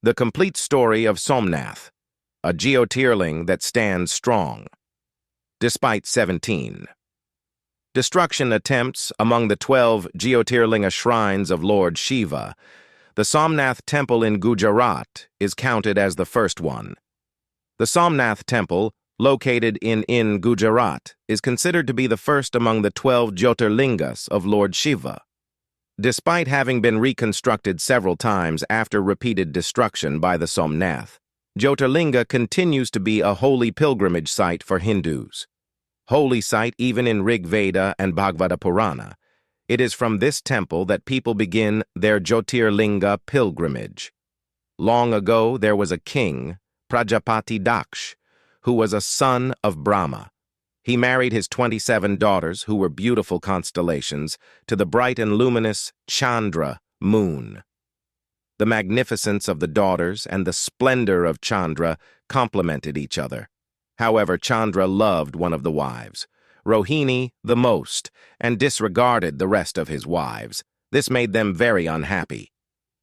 The complete story of Somnath, a geotirling that stands strong, despite 17 destruction attempts among the 12 Jyotirlinga shrines of Lord Shiva. The Somnath Temple in Gujarat is counted as the first one. The Somnath Temple, located in Gujarat, is considered to be the first among the 12 Jyotirlingas of Lord Shiva. Despite having been reconstructed several times after repeated destruction by the Somnath, Jyotirlinga continues to be a holy pilgrimage site for Hindus. Holy site even in Rig Veda and Bhagavata Purana. It is from this temple that people begin their Jyotirlinga pilgrimage. Long ago, there was a king, Prajapati Daksh, who was a son of Brahma. He married his 27 daughters, who were beautiful constellations, to the bright and luminous Chandra, moon. The magnificence of the daughters and the splendor of Chandra complemented each other. However, Chandra loved one of the wives, Rohini, the most, and disregarded the rest of his wives. This made them very unhappy.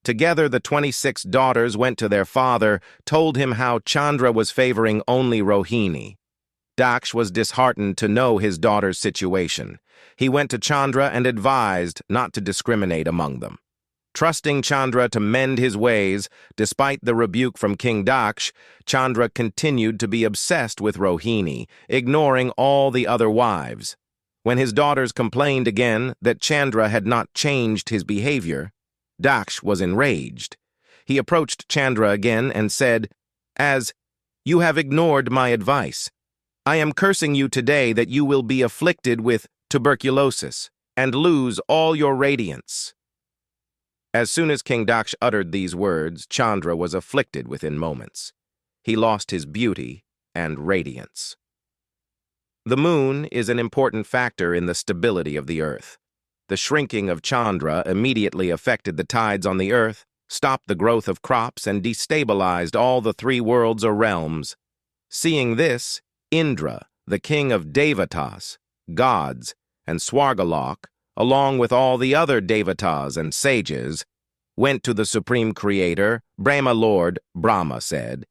Together, the 26 daughters went to their father, told him how Chandra was favoring only Rohini. Daksh was disheartened to know his daughter's situation. He went to Chandra and advised not to discriminate among them. Trusting Chandra to mend his ways, despite the rebuke from King Daksh, Chandra continued to be obsessed with Rohini, ignoring all the other wives. When his daughters complained again that Chandra had not changed his behavior, Daksh was enraged. He approached Chandra again and said, "As you have ignored my advice, I am cursing you today that you will be afflicted with tuberculosis and lose all your radiance." As soon as King Daksh uttered these words, Chandra was afflicted within moments. He lost his beauty and radiance. The moon is an important factor in the stability of the earth. The shrinking of Chandra immediately affected the tides on the earth, stopped the growth of crops, and destabilized all the three worlds or realms. Seeing this, Indra, the king of Devatas, gods, and Swargalok, along with all the other Devatas and sages, went to the supreme creator, Brahma Lord. Brahma said,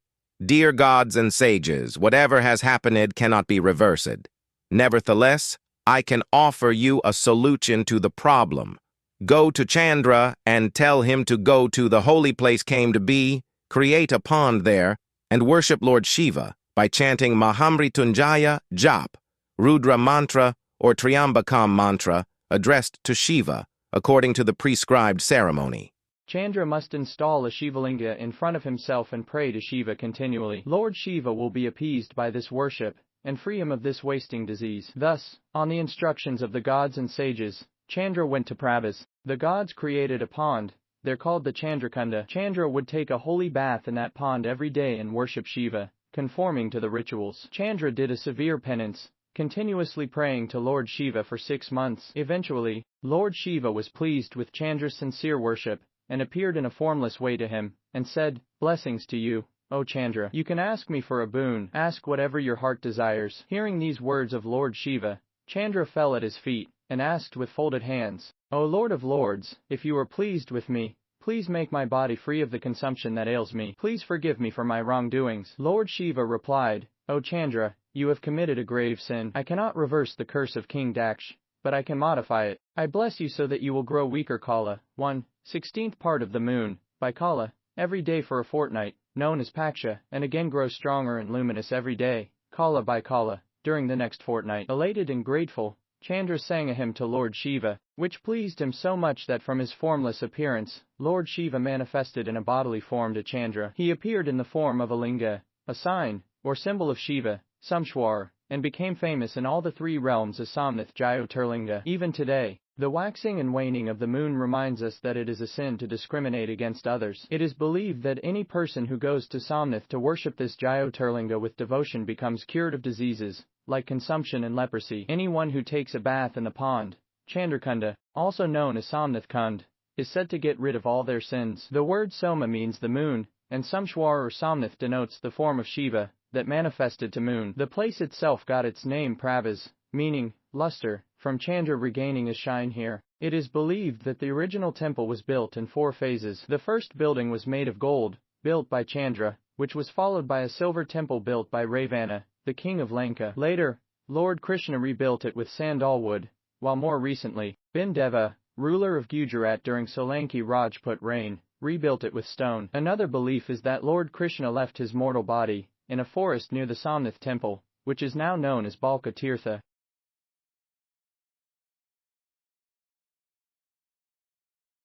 "Dear gods and sages, whatever has happened cannot be reversed. Nevertheless, I can offer you a solution to the problem. Go to Chandra and tell him to go to the holy place came to be, create a pond there, and worship Lord Shiva by chanting Mahamrityunjaya Jap, Rudra mantra, or Triambakam mantra addressed to Shiva, according to the prescribed ceremony." Chandra must install a Shivalinga in front of himself and pray to Shiva continually. Lord Shiva will be appeased by this worship and free him of this wasting disease. Thus, on the instructions of the gods and sages, Chandra went to Prabhas. The gods created a pond. They're called the Chandrakunda. Chandra would take a holy bath in that pond every day and worship Shiva, conforming to the rituals. Chandra did a severe penance, continuously praying to Lord Shiva for 6 months. Eventually, Lord Shiva was pleased with Chandra's sincere worship, and appeared in a formless way to him, and said, "Blessings to you, O Chandra. You can ask me for a boon, ask whatever your heart desires." Hearing these words of Lord Shiva, Chandra fell at his feet, and asked with folded hands, "O Lord of Lords, if you are pleased with me, please make my body free of the consumption that ails me. Please forgive me for my wrongdoings." Lord Shiva replied, "O Chandra, you have committed a grave sin. I cannot reverse the curse of King Daksh, but I can modify it. I bless you so that you will grow weaker Kala, 1/16th part of the moon, by Kala, every day for a fortnight, known as Paksha, and again grow stronger and luminous every day, Kala by Kala, during the next fortnight." Elated and grateful, Chandra sang a hymn to Lord Shiva, which pleased him so much that from his formless appearance, Lord Shiva manifested in a bodily form to Chandra. He appeared in the form of a linga, a sign, or symbol of Shiva, Samshwar, and became famous in all the three realms as Somnath Jyotirlinga. Even today, the waxing and waning of the moon reminds us that it is a sin to discriminate against others. It is believed that any person who goes to Somnath to worship this Jyotirlinga with devotion becomes cured of diseases, like consumption and leprosy. Anyone who takes a bath in the pond, Chandrakunda, also known as Somnath Kund, is said to get rid of all their sins. The word Soma means the moon, and Samshwar or Somnath denotes the form of Shiva that manifested to moon. The place itself got its name Prabhas, meaning luster, from Chandra regaining his shine here. It is believed that the original temple was built in 4 phases. The first building was made of gold, built by Chandra, which was followed by a silver temple built by Ravana, the king of Lanka. Later, Lord Krishna rebuilt it with sandal wood, while more recently, Bhimdeva, ruler of Gujarat during Solanki Rajput reign, rebuilt it with stone. Another belief is that Lord Krishna left his mortal body in a forest near the Somnath temple, which is now known as Balka Tirtha.